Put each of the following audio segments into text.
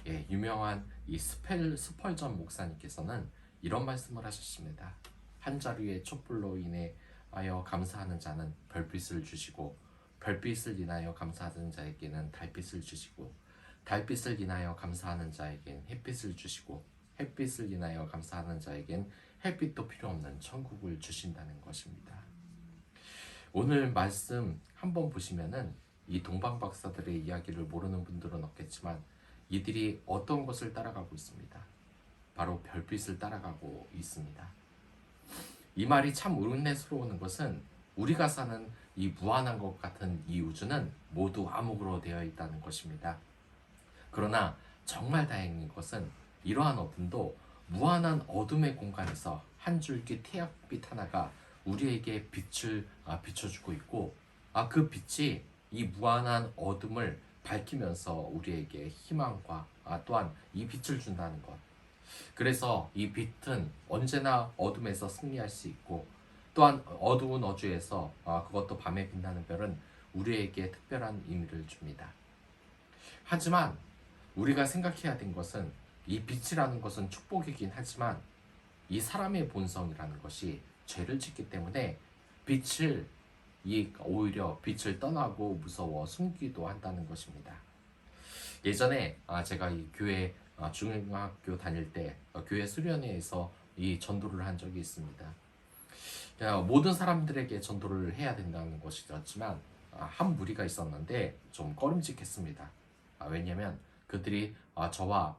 예, 유명한 이 스펄전 목사님께서는 이런 말씀을 하셨습니다. 한 자루의 촛불로 인해 하여 감사하는 자는 별빛을 주시고 별빛을 인하여 감사하는 자에게는 달빛을 주시고 달빛을 인하여 감사하는 자에겐 햇빛을 주시고 햇빛을 인하여 감사하는 자에겐 햇빛도 필요 없는 천국을 주신다는 것입니다. 오늘 말씀 한번 보시면은 이 동방 박사들의 이야기를 모르는 분들은 없겠지만 이들이 어떤 것을 따라가고 있습니다. 바로 별빛을 따라가고 있습니다. 이 말이 참 은혜스러운 것은 우리가 사는 이 무한한 것 같은 이 우주는 모두 암흑으로 되어 있다는 것입니다. 그러나 정말 다행인 것은 이러한 어둠도 무한한 어둠의 공간에서 한 줄기 태양빛 하나가 우리에게 빛을 비춰주고 있고 그 빛이 이 무한한 어둠을 밝히면서 우리에게 희망과 또한 이 빛을 준다는 것. 그래서 이 빛은 언제나 어둠에서 승리할 수 있고 또한 어두운 어주에서 그것도 밤에 빛나는 별은 우리에게 특별한 의미를 줍니다. 하지만 우리가 생각해야 된 것은 이 빛이라는 것은 축복이긴 하지만 이 사람의 본성이라는 것이 죄를 짓기 때문에 오히려 빛을 떠나고 무서워 숨기도 한다는 것입니다. 예전에 제가 이 교회 중학교 다닐 때 교회 수련회에서 이 전도를 한 적이 있습니다. 모든 사람들에게 전도를 해야 된다는 것이었지만 한 무리가 있었는데 좀 꺼림칙했습니다. 왜냐면 그들이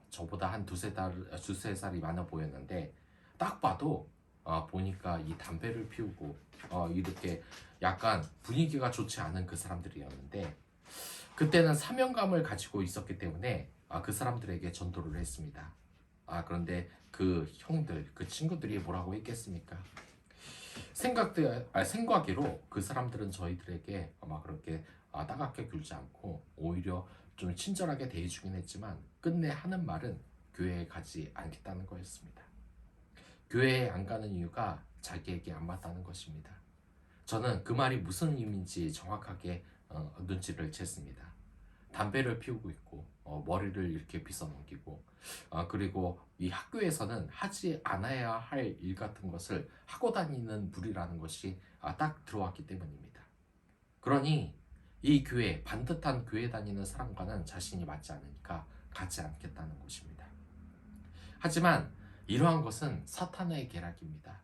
저보다 한 두세 살이 많아 보였는데 딱 봐도 보니까 이 담배를 피우고 이렇게 약간 분위기가 좋지 않은 그 사람들이었는데 그때는 사명감을 가지고 있었기 때문에 그 사람들에게 전도를 했습니다. 그런데 그 형들, 그 친구들이 뭐라고 했겠습니까? 생각외로 그 사람들은 저희들에게 아마 그렇게 따갑게 굴지 않고 오히려 좀 친절하게 대해주긴 했지만 끝내 하는 말은 교회에 가지 않겠다는 거였습니다. 교회에 안 가는 이유가 자기에게 안 맞다는 것입니다. 저는 그 말이 무슨 의미인지 정확하게 눈치를 챘습니다. 담배를 피우고 있고 머리를 이렇게 빗어 넘기고 그리고 이 학교에서는 하지 않아야 할 일 같은 것을 하고 다니는 무리라는 것이 딱 들어왔기 때문입니다. 그러니 이 교회, 반듯한 교회 다니는 사람과는 자신이 맞지 않으니까 가지 않겠다는 것입니다. 하지만 이러한 것은 사탄의 계략입니다.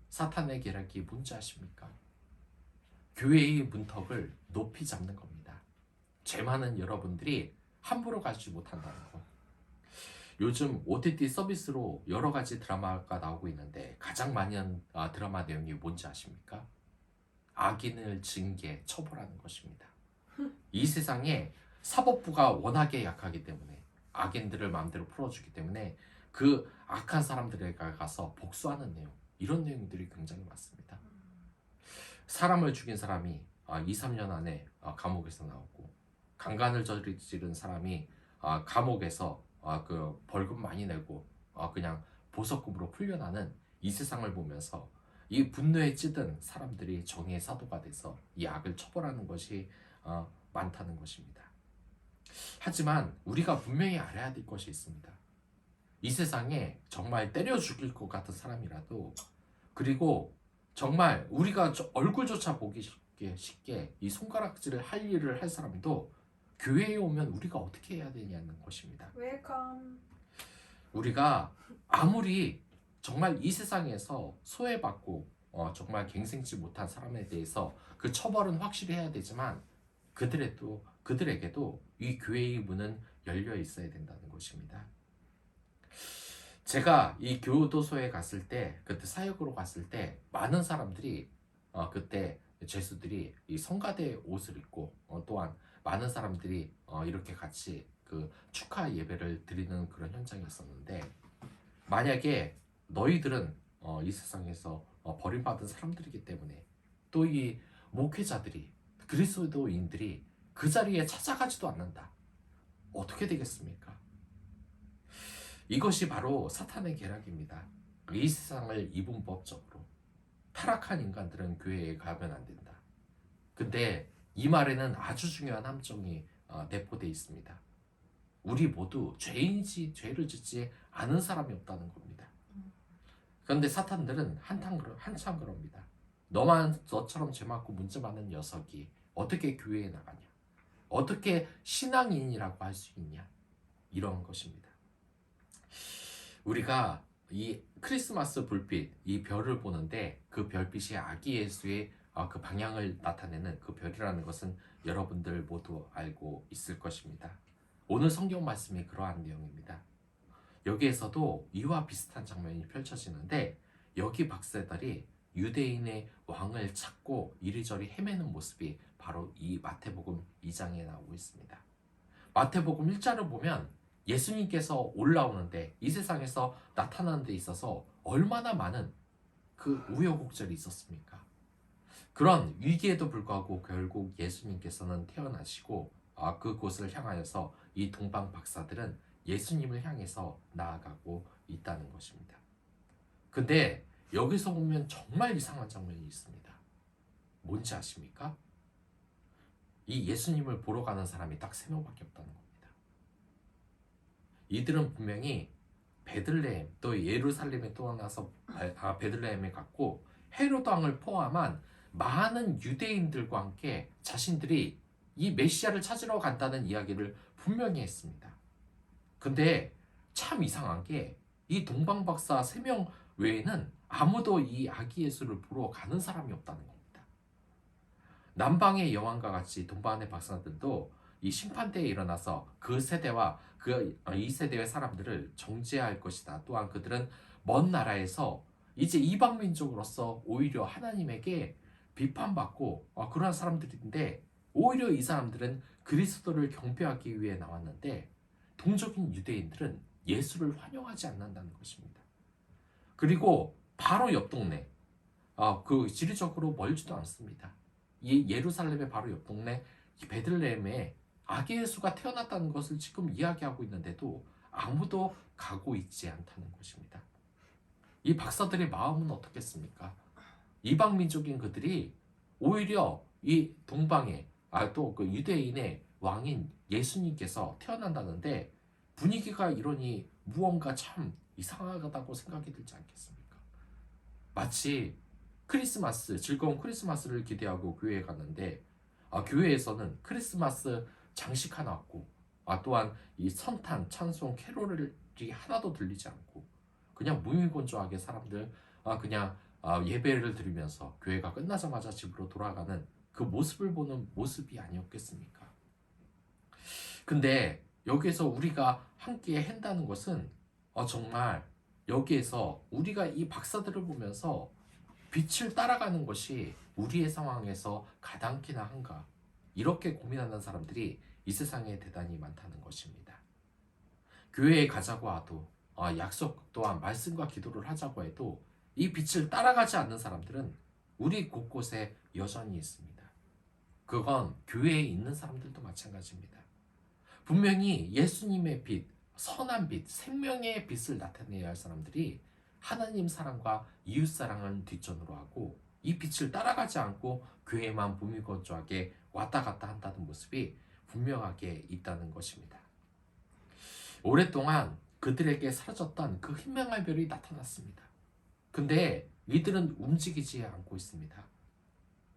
사탄의 계략이 뭔지 아십니까? 교회의 문턱을 높이 잡는 겁니다. 죄 많은 여러분들이 함부로 가지 못한다는 것. 요즘 OTT 서비스로 여러 가지 드라마가 나오고 있는데 가장 많이 한 드라마 내용이 뭔지 아십니까? 악인을 징계, 처벌하는 것입니다. 이 세상에 사법부가 워낙에 약하기 때문에 악인들을 마음대로 풀어주기 때문에 그 악한 사람들에게 가서 복수하는 내용, 이런 내용들이 굉장히 많습니다. 사람을 죽인 사람이 2, 3년 안에 감옥에서 나오고 강간을 저지른 사람이 감옥에서 그 벌금 많이 내고 그냥 보석금으로 풀려나는 이 세상을 보면서 이 분노에 찌든 사람들이 정의의 사도가 돼서 이 악을 처벌하는 것이 많다는 것입니다. 하지만 우리가 분명히 알아야 될 것이 있습니다. 이 세상에 정말 때려 죽일 것 같은 사람이라도 그리고 정말 우리가 얼굴조차 보기 쉽게 이 손가락질을 할 일을 할 사람도 교회에 오면 우리가 어떻게 해야 되냐는 것입니다. 웰컴. 우리가 아무리 정말 이 세상에서 소외받고 정말 갱생치 못한 사람에 대해서 그 처벌은 확실히 해야 되지만 그들에게도 이 교회의 문은 열려 있어야 된다는 것입니다. 제가 이 교도소에 갔을 때 그때 사역으로 갔을 때 많은 사람들이 그때 죄수들이 이 성가대 옷을 입고 또한 많은 사람들이 이렇게 같이 그 축하 예배를 드리는 그런 현장이 있었는데 만약에 너희들은 이 세상에서 버림받은 사람들이기 때문에 또 이 목회자들이 그리스도인들이 그 자리에 찾아가지도 않는다. 어떻게 되겠습니까? 이것이 바로 사탄의 계략입니다. 이 세상을 이분법적으로 타락한 인간들은 교회에 가면 안 된다. 근데 이 말에는 아주 중요한 함정이 내포되어 있습니다. 우리 모두 죄인이지 죄를 짓지 않은 사람이 없다는 겁니다. 그런데 사탄들은 한참 그럽니다. 너처럼 죄 많고 문제 많은 녀석이 어떻게 교회에 나가냐? 어떻게 신앙인이라고 할 수 있냐? 이런 것입니다. 우리가 이 크리스마스 불빛, 이 별을 보는데 그 별빛이 아기 예수의 그 방향을 나타내는 그 별이라는 것은 여러분들 모두 알고 있을 것입니다. 오늘 성경 말씀이 그러한 내용입니다. 여기에서도 이와 비슷한 장면이 펼쳐지는데 여기 박사들이 유대인의 왕을 찾고 이리저리 헤매는 모습이 바로 이 마태복음 2장에 나오고 있습니다. 마태복음 1장을 보면 예수님께서 올라오는데 이 세상에서 나타나는 데 있어서 얼마나 많은 그 우여곡절이 있었습니까? 그런 위기에도 불구하고 결국 예수님께서는 태어나시고 그곳을 향하여서 이 동방 박사들은 예수님을 향해서 나아가고 있다는 것입니다. 근데 여기서 보면 정말 이상한 장면이 있습니다. 뭔지 아십니까? 이 예수님을 보러 가는 사람이 딱 3명밖에 없다는 겁니다. 이들은 분명히 베들레헴 또 예루살렘에 떠나서 베들레헴에 갔고 헤롯 왕을 포함한 많은 유대인들과 함께 자신들이 이 메시아를 찾으러 간다는 이야기를 분명히 했습니다. 근데 참 이상한 게 이 동방박사 3명 외에는 아무도 이 아기 예수를 보러 가는 사람이 없다는 겁니다. 남방의 여왕과 같이 동방의 박사들도 이 심판대에 일어나서 그 세대와 이 세대의 사람들을 정죄할 것이다. 또한 그들은 먼 나라에서 이제 이방 민족으로서 오히려 하나님에게 비판받고 그러한 사람들인데 오히려 이 사람들은 그리스도를 경배하기 위해 나왔는데 동족인 유대인들은 예수를 환영하지 않는다는 것입니다. 그리고 바로 옆 동네, 그 지리적으로 멀지도 않습니다. 이 예루살렘의 바로 옆 동네 베들레헴에 아기 예수가 태어났다는 것을 지금 이야기하고 있는데도 아무도 가고 있지 않다는 것입니다. 이 박사들의 마음은 어떻겠습니까? 이방 민족인 그들이 오히려 이 동방의 또 그 유대인의 왕인 예수님께서 태어난다는데 분위기가 이러니 무언가 참 이상하다고 생각이 들지 않겠습니까? 마치 즐거운 크리스마스를 기대하고 교회에 갔는데 교회에서는 크리스마스 장식 하나 없고 또한 이 선탄, 찬송, 캐롤이 하나도 들리지 않고 그냥 무미건조하게 사람들 그냥 예배를 드리면서 교회가 끝나자마자 집으로 돌아가는 그 모습을 보는 모습이 아니었겠습니까? 근데 여기에서 우리가 함께 한다는 것은 정말 여기에서 우리가 이 박사들을 보면서 빛을 따라가는 것이 우리의 상황에서 가당키나 한가 이렇게 고민하는 사람들이 이 세상에 대단히 많다는 것입니다. 교회에 가자고 해도 약속 또한 말씀과 기도를 하자고 해도 이 빛을 따라가지 않는 사람들은 우리 곳곳에 여전히 있습니다. 그건 교회에 있는 사람들도 마찬가지입니다. 분명히 예수님의 빛, 선한 빛, 생명의 빛을 나타내야 할 사람들이 하나님 사랑과 이웃 사랑을 뒷전으로 하고 이 빛을 따라가지 않고 교회만 무미건조하게 왔다 갔다 한다는 모습이 분명하게 있다는 것입니다. 오랫동안 그들에게 사라졌던 그 희망의 별이 나타났습니다. 근데 이들은 움직이지 않고 있습니다.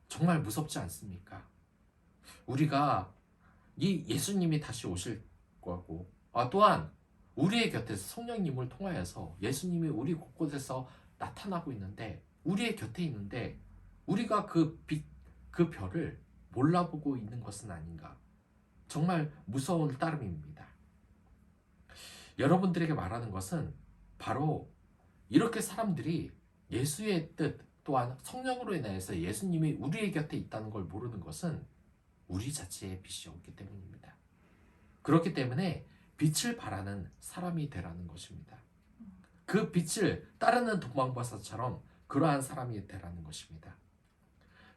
정말 무섭지 않습니까? 우리가 이 예수님이 다시 오실 거고 또한 우리의 곁에서 성령님을 통하여서 예수님이 우리 곳곳에서 나타나고 있는데 우리의 곁에 있는데 우리가 그 빛, 그 별을 몰라보고 있는 것은 아닌가. 정말 무서운 따름입니다. 여러분들에게 말하는 것은 바로 이렇게 사람들이 예수의 뜻 또한 성령으로 인하여서 예수님이 우리의 곁에 있다는 걸 모르는 것은 우리 자체의 빛이 없기 때문입니다. 그렇기 때문에 빛을 바라는 사람이 되라는 것입니다. 그 빛을 따르는 동방박사처럼 그러한 사람이 되라는 것입니다.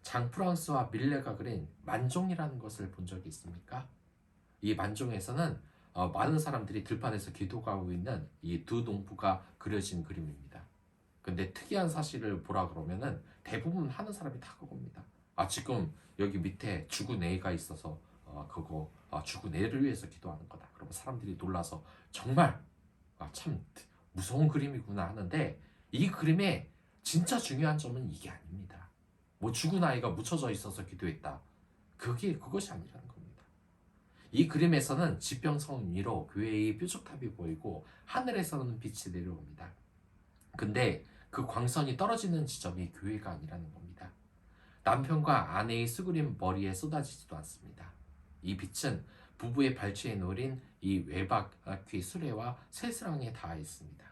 장 프랑스와 밀레가 그린 만종이라는 것을 본 적이 있습니까? 이 만종에서는 많은 사람들이 들판에서 기도하고 있는 이 두 농부가 그려진 그림입니다. 근데 특이한 사실을 보라 그러면은 대부분 하는 사람이 다 그겁니다. 지금 여기 밑에 죽은 애가 있어서 그거 죽은 애를 위해서 기도하는 거다. 그러면 사람들이 놀라서 정말 참 무서운 그림이구나 하는데, 이 그림의 진짜 중요한 점은 이게 아닙니다. 뭐 죽은 아이가 묻혀져 있어서 기도했다. 그것이 아니라는 겁니다. 이 그림에서는 지평선 위로 교회의 뾰족탑이 보이고 하늘에서는 빛이 내려옵니다. 근데 그 광선이 떨어지는 지점이 교회가 아니라는 겁니다. 남편과 아내의 수그린 머리에 쏟아지지도 않습니다. 이 빛은 부부의 발치에 노린 이 외박귀 수레와 새스랑에 닿아 있습니다.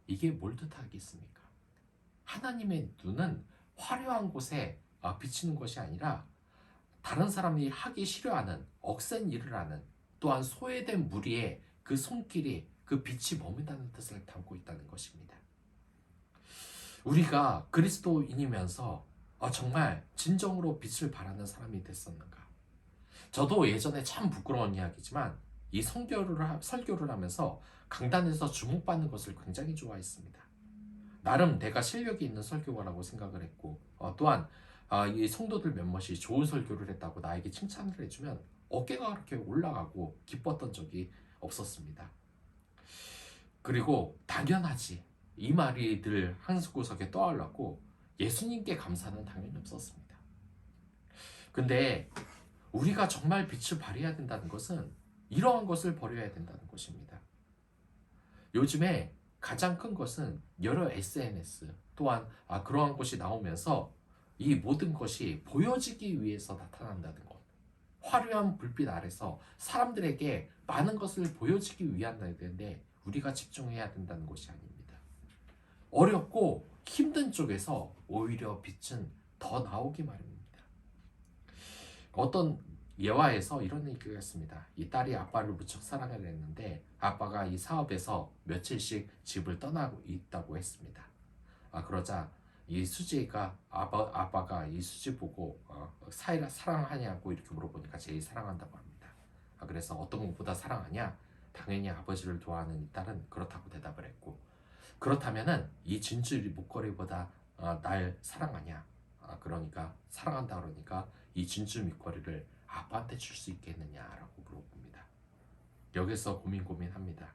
이게 뭘 뜻하겠습니까? 하나님의 눈은 화려한 곳에 비치는 것이 아니라 다른 사람이 하기 싫어하는 억센 일을 하는, 또한 소외된 무리의 그 손길이 그 빛이 머문다는 뜻을 담고 있다는 것입니다. 우리가 그리스도인이면서 정말 진정으로 빛을 발하는 사람이 됐었는가? 저도 예전에 참 부끄러운 이야기지만 이 설교를 하면서 강단에서 주목받는 것을 굉장히 좋아했습니다. 나름 내가 실력이 있는 설교가라고 생각을 했고, 또한 이 성도들 몇몇이 좋은 설교를 했다고 나에게 칭찬을 해주면 어깨가 그렇게 올라가고 기뻤던 적이 없었습니다. 그리고 당연하지, 이 말이 늘 한구석에 떠올랐고 예수님께 감사는 당연히 없었습니다. 근데 우리가 정말 빛을 발해야 된다는 것은 이러한 것을 버려야 된다는 것입니다. 요즘에 가장 큰 것은 여러 SNS, 또한 그러한 것이 나오면서 이 모든 것이 보여지기 위해서 나타난다는 것, 화려한 불빛 아래서 사람들에게 많은 것을 보여지기 위한 날인데 우리가 집중해야 된다는 것이 아닙니다. 어렵고 힘든 쪽에서 오히려 빛은 더 나오기 마련입니다. 어떤 예화에서 이런 얘기가 있습니다. 이 딸이 아빠를 무척 사랑을 했는데 아빠가 이 사업에서 며칠씩 집을 떠나고 있다고 했습니다. 그러자 이 수지가 아빠가 이 수지 보고 사랑하냐고 이렇게 물어보니까 제일 사랑한다고 합니다. 그래서 어떤 것보다 사랑하냐? 당연히 아버지를 좋아하는 이 딸은 그렇다고 대답을 했고, 그렇다면은 이 진주 목걸이보다 날 사랑하냐? 그러니까 사랑한다 그러니까 이 진주 목걸이를 아빠한테 줄 수 있겠느냐라고 물어봅니다. 여기서 고민합니다.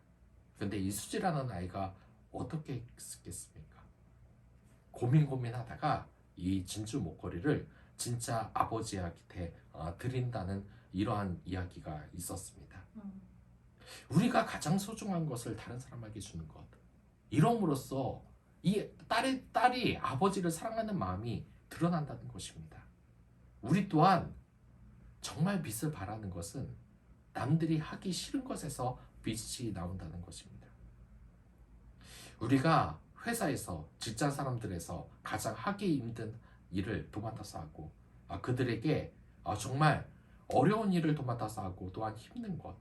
근데 이 수지라는 아이가 어떻게 했겠습니까? 고민하다가 이 진주 목걸이를 진짜 아버지한테 드린다는 이러한 이야기가 있었습니다. 우리가 가장 소중한 것을 다른 사람에게 주는 것, 이럼으로써 이 딸이 아버지를 사랑하는 마음이 드러난다는 것입니다. 우리 또한 정말 빛을 발하는 것은 남들이 하기 싫은 것에서 빛이 나온다는 것입니다. 우리가 회사에서 직장 사람들에서 가장 하기 힘든 일을 도맡아서 하고 그들에게 정말 어려운 일을 도맡아서 하고 또한 힘든 것,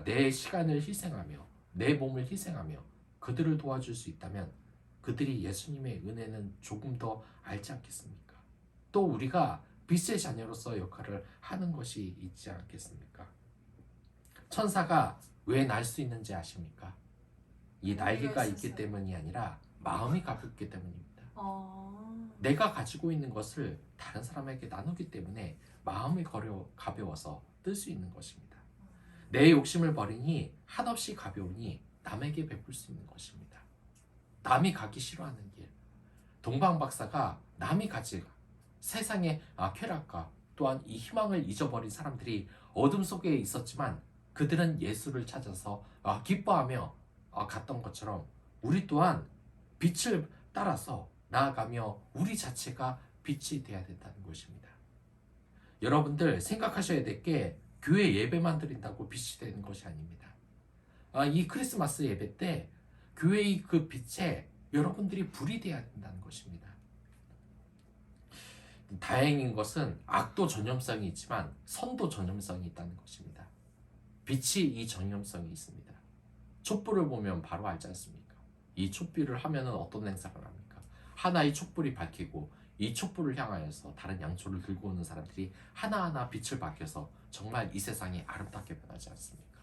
내 시간을 희생하며 내 몸을 희생하며 그들을 도와줄 수 있다면 그들이 예수님의 은혜는 조금 더 알지 않겠습니까? 또 우리가 빛의 자녀로서 역할을 하는 것이 있지 않겠습니까? 천사가 왜 날 수 있는지 아십니까? 이 날개가 있기 때문이 아니라 마음이 가볍기 때문입니다. 내가 가지고 있는 것을 다른 사람에게 나누기 때문에 마음이 가벼워서 뜰 수 있는 것입니다. 내 욕심을 버리니 한없이 가벼우니 남에게 베풀 수 있는 것입니다. 남이 가기 싫어하는 길, 동방 박사가 남이 가지 세상의 쾌락과 또한 이 희망을 잊어버린 사람들이 어둠 속에 있었지만 그들은 예수를 찾아서 기뻐하며 갔던 것처럼 우리 또한 빛을 따라서 나아가며 우리 자체가 빛이 되어야 된다는 것입니다. 여러분들 생각하셔야 될 게 교회 예배만 드린다고 빛이 되는 것이 아닙니다. 이 크리스마스 예배 때 교회의 그 빛에 여러분들이 불이 되어야 된다는 것입니다. 다행인 것은 악도 전염성이 있지만 선도 전염성이 있다는 것입니다. 빛이 이 전염성이 있습니다. 촛불을 보면 바로 알지 않습니까? 이 촛불을 하면은 어떤 행사가 납니까? 하나의 촛불이 밝히고 이 촛불을 향하여서 다른 양초를 들고 오는 사람들이 하나하나 빛을 밝혀서 정말 이 세상이 아름답게 변하지 않습니까?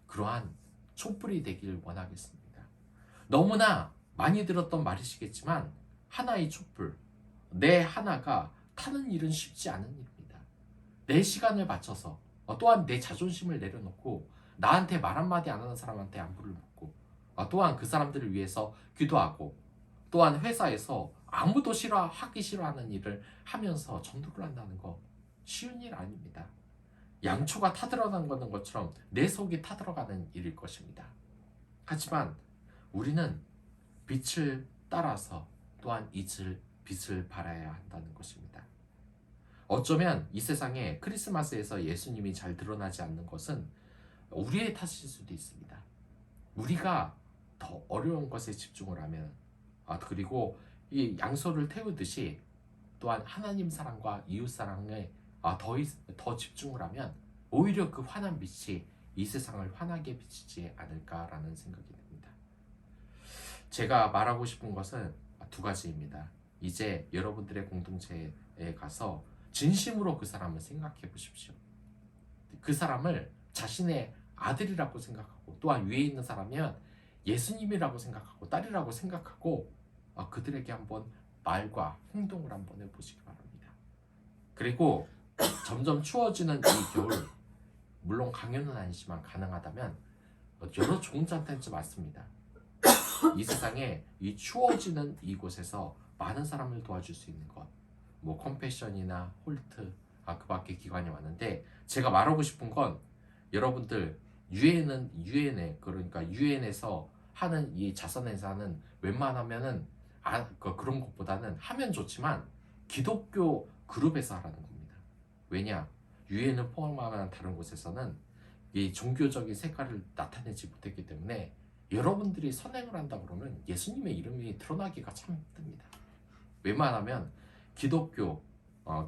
그러한 촛불이 되기를 원하겠습니다. 너무나 많이 들었던 말이시겠지만 하나의 촛불, 내 하나가 타는 일은 쉽지 않은 일입니다. 내 시간을 바쳐서 또한 내 자존심을 내려놓고 나한테 말 한마디 안 하는 사람한테 안부를 묻고 또한 그 사람들을 위해서 기도하고 또한 회사에서 아무도 하기 싫어하는 일을 하면서 전도를 한다는 거 쉬운 일 아닙니다. 양초가 타들어가는 것처럼 내 속이 타들어가는 일일 것입니다. 하지만 우리는 빛을 따라서 또한 빛을 발하여야 한다는 것입니다. 어쩌면 이 세상에 크리스마스에서 예수님이 잘 드러나지 않는 것은 우리의 탓일 수도 있습니다. 우리가 더 어려운 것에 집중을 하면 그리고 이 양소를 태우듯이 또한 하나님 사랑과 이웃 사랑에 더 집중을 하면 오히려 그 환한 빛이 이 세상을 환하게 비치지 않을까라는 생각이 듭니다. 제가 말하고 싶은 것은 두 가지입니다. 이제 여러분들의 공동체에 가서 진심으로 그 사람을 생각해 보십시오. 그 사람을 자신의 아들이라고 생각하고 또한 위에 있는 사람이면 예수님이라고 생각하고 딸이라고 생각하고 그들에게 한번 말과 행동을 한번 해보시기 바랍니다. 그리고 점점 추워지는 이 겨울, 물론 강요는 아니지만 가능하다면 여러 좋은 잔텐츠 맞습니다. 이 세상에 이 추워지는 이곳에서 많은 사람을 도와줄 수 있는 것, 뭐 컴패션이나 홀트, 그 밖에 기관이 많은데 제가 말하고 싶은 건 여러분들 유엔에 그러니까 유엔에서 하는 이 자선 행사는 웬만하면은 그런 것보다는 하면 좋지만 기독교 그룹에서 하라는 겁니다. 왜냐? 유엔을 포함하는 다른 곳에서는 이 종교적인 색깔을 나타내지 못했기 때문에 여러분들이 선행을 한다 그러면 예수님의 이름이 드러나기가 참 힘듭니다. 웬만하면 기독교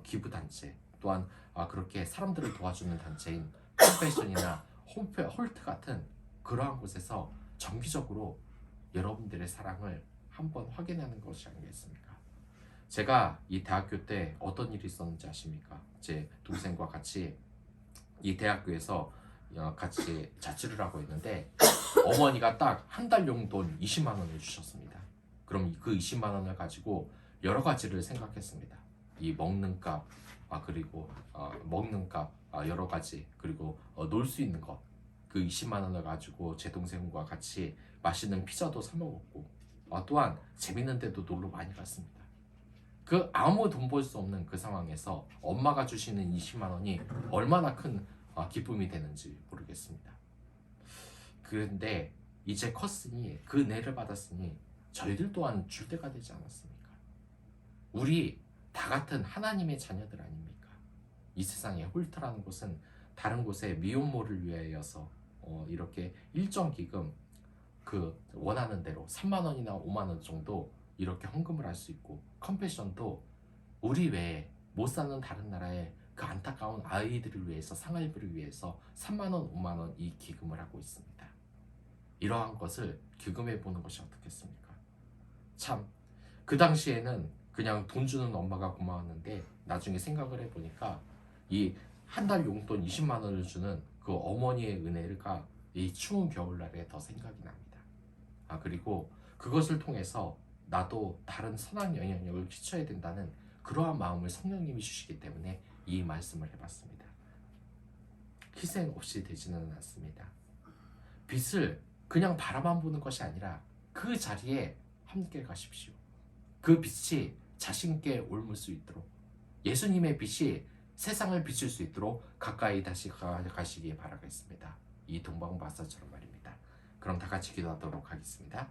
기부단체 또한 그렇게 사람들을 도와주는 단체인 컴패션이나 홀트 같은 그러한 곳에서 정기적으로 여러분들의 사랑을 한번 확인하는 것이 아니겠습니까? 제가 이 대학교 때 어떤 일이 있었는지 아십니까? 제 동생과 같이 이 대학교에서 같이 자취를 하고 있는데 어머니가 딱 한 달 용돈 20만 원을 주셨습니다. 그럼 그 20만 원을 가지고 여러 가지를 생각했습니다. 이 먹는 값, 그리고 먹는 값, 여러 가지, 그리고 놀 수 있는 것. 그 20만 원을 가지고 제 동생과 같이 맛있는 피자도 사 먹었고, 또한 재밌는 데도 놀러 많이 갔습니다. 그 아무 돈 벌 수 없는 그 상황에서 엄마가 주시는 20만 원이 얼마나 큰 기쁨이 되는지 모르겠습니다. 그런데 이제 컸으니 그 은혜를 받았으니 저희들 또한 줄 때가 되지 않았습니까? 우리 다 같은 하나님의 자녀들 아닙니까? 이 세상에 홀트라는 곳은 다른 곳에 미혼모를 위하여서 이렇게 일정 기금 그 원하는 대로 3만 원이나 5만 원 정도 이렇게 헌금을 할 수 있고 컴패션도 우리 외에 못 사는 다른 나라의 그 안타까운 아이들을 위해서 상할비를 위해서 3만 원, 5만 원 이 기금을 하고 있습니다. 이러한 것을 기금해 보는 것이 어떻겠습니까? 참 그 당시에는 그냥 돈 주는 엄마가 고마웠는데 나중에 생각을 해보니까 이 한 달 용돈 20만 원을 주는 그 어머니의 은혜가 이 추운 겨울날에 더 생각이 납니다. 그리고 그것을 통해서 나도 다른 선한 영향력을 끼쳐야 된다는 그러한 마음을 성령님이 주시기 때문에 이 말씀을 해봤습니다. 희생 없이 되지는 않습니다. 빛을 그냥 바라만 보는 것이 아니라 그 자리에 함께 가십시오. 그 빛이 자신께 옮을 수 있도록 예수님의 빛이 세상을 비출 수 있도록 가까이 다시 가시기 바라겠습니다. 이 동방박사처럼 말입니다. 그럼 다 같이 기도하도록 하겠습니다.